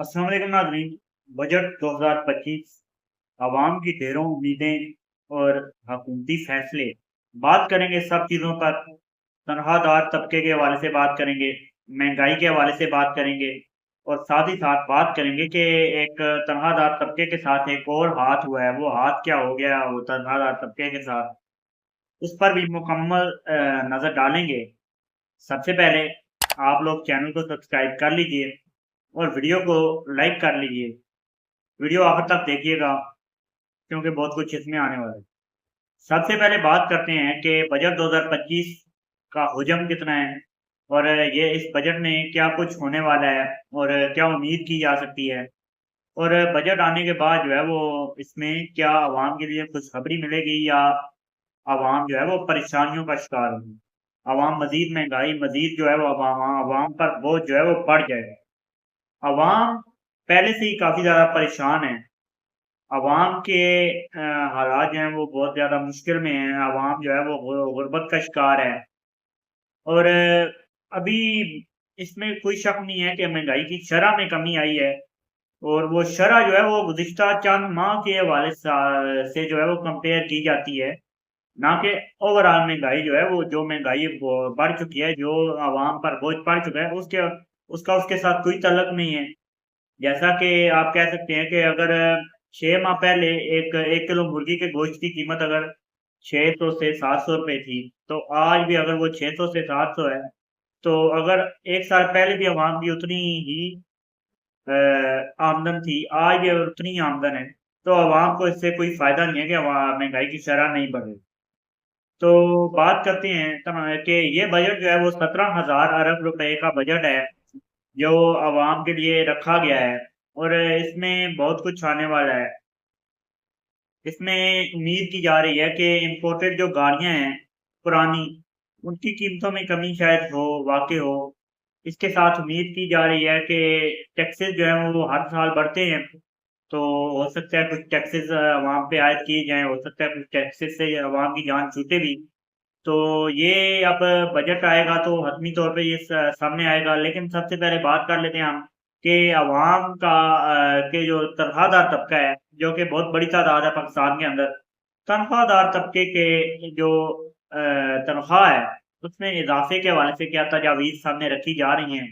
अस्सलाम वालेकुम नाज़रीन। बजट 2025 आवाम की ढेरों उम्मीदें और हुकूमती फैसले। बात करेंगे सब चीज़ों पर। तनख्वाहदार तबके के हवाले से बात करेंगे, महंगाई के हवाले से बात करेंगे और साथ ही साथ बात करेंगे कि एक तनख्वाहदार तबके के साथ एक और हाथ हुआ है, वो हाथ क्या हो गया वो तनख्वाहदार तबके के साथ, उस पर भी मुकम्मल नज़र डालेंगे। सबसे पहले आप लोग चैनल को सब्सक्राइब कर लीजिए और वीडियो को लाइक कर लीजिए। वीडियो आखिर तक देखिएगा क्योंकि बहुत कुछ इसमें आने वाला है। सबसे पहले बात करते हैं कि बजट 2025 का हुजम कितना है और ये इस बजट में क्या कुछ होने वाला है और क्या उम्मीद की जा सकती है और बजट आने के बाद जो है वो इसमें क्या आवाम के लिए खुशखबरी मिलेगी या आवाम जो है वो परेशानियों का शिकार होगी। आवाम मजीद महंगाई मजीद जो है वो आवाम पर बोझ जो है वो बढ़ जाएगा। आवाम पहले से ही काफी ज्यादा परेशान है। अवाम के हालात जो हैं वो बहुत ज़्यादा मुश्किल में हैं। अवाम जो है वो गुर्बत का शिकार है और अभी इसमें कोई शक नहीं है कि महंगाई की शरह में कमी आई है और वो शरह जो है वो गुज़िश्ता चंद माह के हवाले से जो है वो कंपेयर की जाती है, ना कि ओवरऑल महंगाई जो है वो जो महंगाई बढ़ चुकी है, जो अवाम पर बोझ पड़ चुका है, उसका उसके साथ कोई ताल्लुक नहीं है। जैसा कि आप कह सकते हैं कि अगर 6 माह पहले एक 1 किलो मुर्गी के गोश्त की कीमत अगर 600 से 700 रुपए थी, तो आज भी अगर वो 600 से 700 है, तो अगर 1 साल पहले भी अवाम की उतनी ही आमदन थी, आज भी अगर उतनी ही आमदन है, तो अवाम को इससे कोई फायदा नहीं है कि महंगाई की शरह नहीं बढ़े। तो बात करते हैं कि ये बजट जो है वो 17,000 अरब रुपए का बजट है, जो अवाम के लिए रखा गया है और इसमें बहुत कुछ आने वाला है। इसमें उम्मीद की जा रही है कि इम्पोर्टेड जो गाड़ियां हैं पुरानी, उनकी कीमतों में कमी शायद हो, वाक़ई हो। इसके साथ उम्मीद की जा रही है कि टैक्सेस जो हैं वो हर साल बढ़ते हैं, तो हो सकता है कुछ टैक्सेस अवाम पे आयद किए जाएँ, हो सकता है कुछ टैक्सेस से अवाम की जान छूटे भी। तो ये अब बजट आएगा तो हतमी तौर पे ये सामने आएगा, लेकिन सबसे पहले बात कर लेते हैं हम कि अवाम का के जो तनख्वाहदार तबका है, जो कि बहुत बड़ी तादाद है पाकिस्तान के अंदर, तनख्वाहदार तबके के जो तनख्वाह है उसमें इजाफे के हवाले से क्या तजावीज़ सामने रखी जा रही हैं।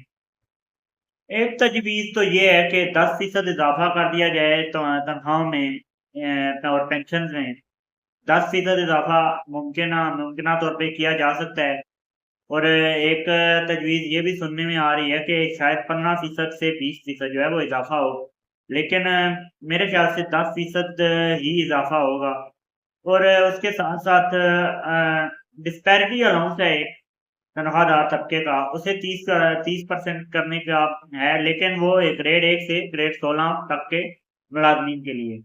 एक तजवीज़ तो ये है कि 10% इजाफा कर दिया जाए तो तनख्वाहों में और पेंशन में 10% इजाफा मुमकिना तौर पे किया जा सकता है और एक तजवीज़ ये भी सुनने में आ रही है कि शायद 15% से 20% जो है वो इजाफा हो, लेकिन मेरे ख्याल से 10% ही इजाफा होगा और उसके साथ साथ डिस्पैरिटी अलाउंस है एक तनख्वाहदार तबके का, उसे 30% करने का है, लेकिन वो ग्रेड 1 से ग्रेड 16 तक के मुलाजमीन के लिए।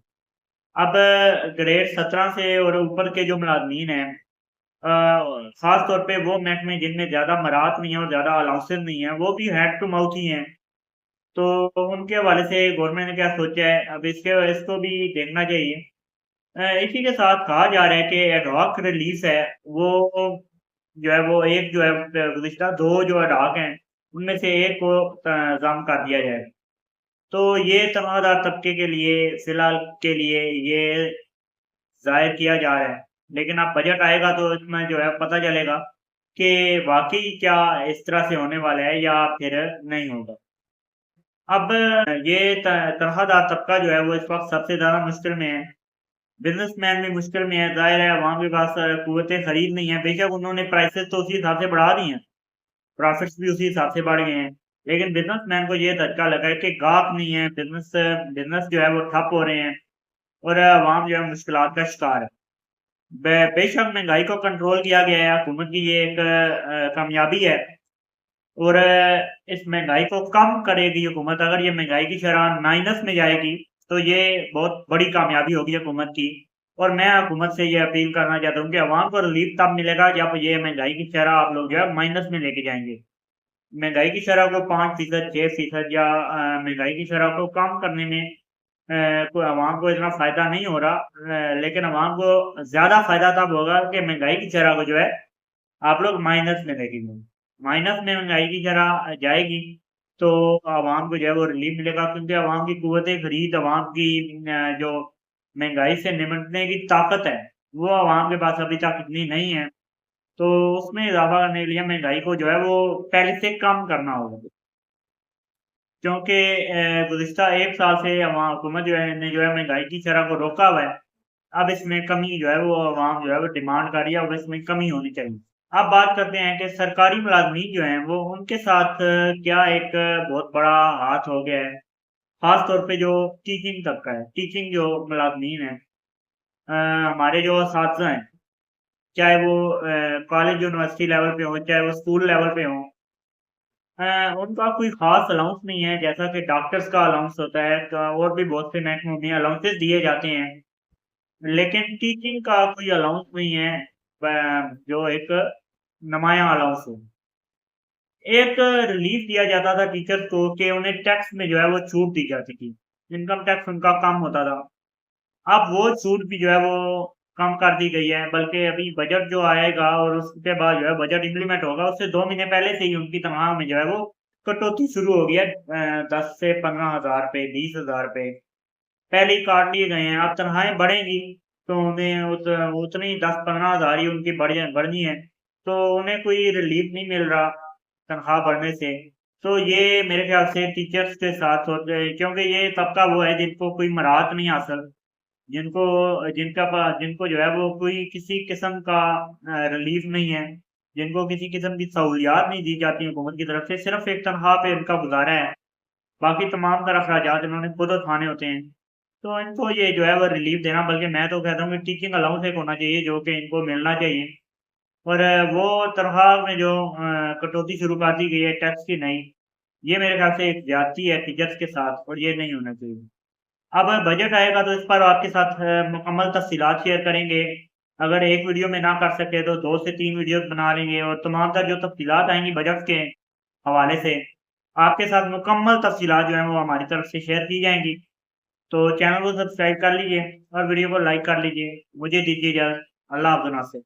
अब ग्रेड 17 से और ऊपर के जो मुलाजमीन हैं, खास तौर पे वो महकमे जिनमें ज्यादा मराहत नहीं है और ज्यादा अलाउंसेस नहीं है, वो भी हैंड टू माउथ ही हैं। तो उनके हवाले से गवर्नमेंट ने क्या सोचा है, अब इसको भी देखना चाहिए। इसी के साथ कहा जा रहा है कि एडहॉक रिलीफ है, वो जो है वो एक जो है गुज़िश्ता 2 जो एडहॉक हैं, उनमें से एक को ज़ब्त कर दिया जाए। तो ये तनख्वाहदार तबके के लिए फिलहाल के लिए ये ज़ाहिर किया जा रहा है, लेकिन अब बजट आएगा तो इसमें जो है पता चलेगा कि वाक़ई क्या इस तरह से होने वाला है या फिर नहीं होगा। अब ये तनख्वाहदार तबका जो है वो इस वक़्त सबसे ज़्यादा मुश्किल में है। बिज़नेसमैन भी मुश्किल में है, ज़ाहिर है अवाम के पास क़ुव्वत खरीद नहीं है। बेशक उन्होंने प्राइसेज़ तो उसी हिसाब से बढ़ा दी हैं, प्रॉफ़िट्स भी उसी हिसाब से बढ़ गए हैं, लेकिन बिज़नेसमैन को ये धक्का लगा है कि गाहक नहीं है, बिज़नेस जो है वो ठप हो रहे हैं और अवाम जो है मुश्किलात का शिकार है। बेशक महँगाई को कंट्रोल किया गया है, हुकूमत की ये एक कामयाबी है और इस महँगाई को कम करेगी हुकूमत। अगर ये महँगाई की शरह माइनस में जाएगी, तो ये बहुत बड़ी कामयाबी होगी हुकूमत की और मैं हुकूमत से ये अपील करना चाहता हूँ कि अवाम को रिलीफ तब मिलेगा जब ये महँगाई की शरह आप लोग जो है माइनस में लेके जाएँगे। महँगाई की शरह को 5%, 6% या महँगाई की शरह को कम करने में कोई अवाम को इतना फ़ायदा नहीं हो रहा, लेकिन अवाम को ज़्यादा फ़ायदा तब होगा कि महँगाई की शरह को जो है आप लोग माइनस में लेके जाएँ। माइनस में महँगाई की शरह जाएगी, तो आवाम को जो है वो रिलीफ मिलेगा, क्योंकि आवाम की कुव्वत खरीद, आवाम की जो महंगाई से निपटने की ताकत है, वो आवाम के पास अभी तक इतनी नहीं है। तो उसमें इजाफा करने के लिए महंगाई को जो है वो पहले से कम करना होगा, क्योंकि गुज़िश्ता 1 साल से हुकूमत जो है ने जो है महंगाई की शरह को रोका हुआ है। अब इसमें कमी जो है वो अवाम जो है वो डिमांड कर रही है, अब इसमें कमी होनी चाहिए। अब बात करते हैं कि सरकारी मुलाज़मीन जो हैं वो उनके साथ क्या एक बहुत बड़ा हाथ हो गया है। ख़ास तौर पे जो टीचिंग तबका है, टीचिंग जो मुलाज़मीन हैं, हमारे जो असातिज़ा हैं, चाहे वो कॉलेज यूनिवर्सिटी लेवल पे हों, चाहे वो स्कूल लेवल पे हों, उनका कोई ख़ास अलाउंस नहीं है, जैसा कि डॉक्टर्स का अलाउंस होता है, तो और भी बहुत से महकमों में अलाउंसेस दिए जाते हैं। लेकिन टीचिंग का कोई अलाउंस नहीं है, जो एक नुमायाँ अलाउंस हो। एक रिलीफ दिया जाता था टीचर्स को कि उन्हें टैक्स में जो है वो छूट दी जाती थी। इनकम टैक्स उनका कम होता था। अब वो छूट भी जो है वो कम कर दी गई है, बल्कि अभी बजट जो आएगा और उसके बाद जो है बजट इम्प्लीमेंट होगा, उससे 2 महीने पहले से ही उनकी तनख्वाह में जो है वो कटौती शुरू हो गई है। 10 से 15,000 रुपए, 20,000 रुपए पहले ही काट लिए गए हैं। अब तनख्वाहें बढ़ेंगी तो उन्हें उतनी 10-15,000 ही उनकी बढ़नी है, तो उन्हें कोई रिलीफ नहीं मिल रहा तनख्वाह बढ़ने से। तो ये मेरे ख्याल से टीचर्स के साथ होते, क्योंकि ये तबका वो है जिनको कोई मराहत नहीं हासिल, जिनको जिनको जो है वो कोई किसी किस्म का रिलीफ नहीं है, जिनको किसी किस्म की सहूलियात नहीं दी जाती हुकूमत की तरफ से, सिर्फ एक तनख्वाह पे इनका गुजारा है। बाकी तमाम तर अखराजात इन्होंने खुद उठाने होते हैं। तो इनको ये जो है वो रिलीफ देना, बल्कि मैं तो कहता हूँ कि टीचिंग अलाउंस एक होना चाहिए जो कि इनको मिलना चाहिए। और वो तनख्वाह में जो कटौती शुरू कर दी गई है टैक्स की नई, ये मेरे ख्याल से एक ज्यादती है टीचर्स के साथ, और ये नहीं होना चाहिए। अब बजट आएगा तो इस पर आपके साथ मुकम्मल तफ़सीलात शेयर करेंगे। अगर एक वीडियो में ना कर सके तो 2 से 3 वीडियोज़ बना लेंगे, और तमाम तर जो तफ़सीलात आएँगी बजट के हवाले से, आपके साथ मुकम्मल तफ़सीलात जो हैं वो हमारी तरफ से शेयर की जाएँगी। तो चैनल को सब्सक्राइब कर लीजिए और वीडियो को लाइक कर लीजिए। मुझे दीजिए इजाज़त। अल्लाह हाफ़िज़।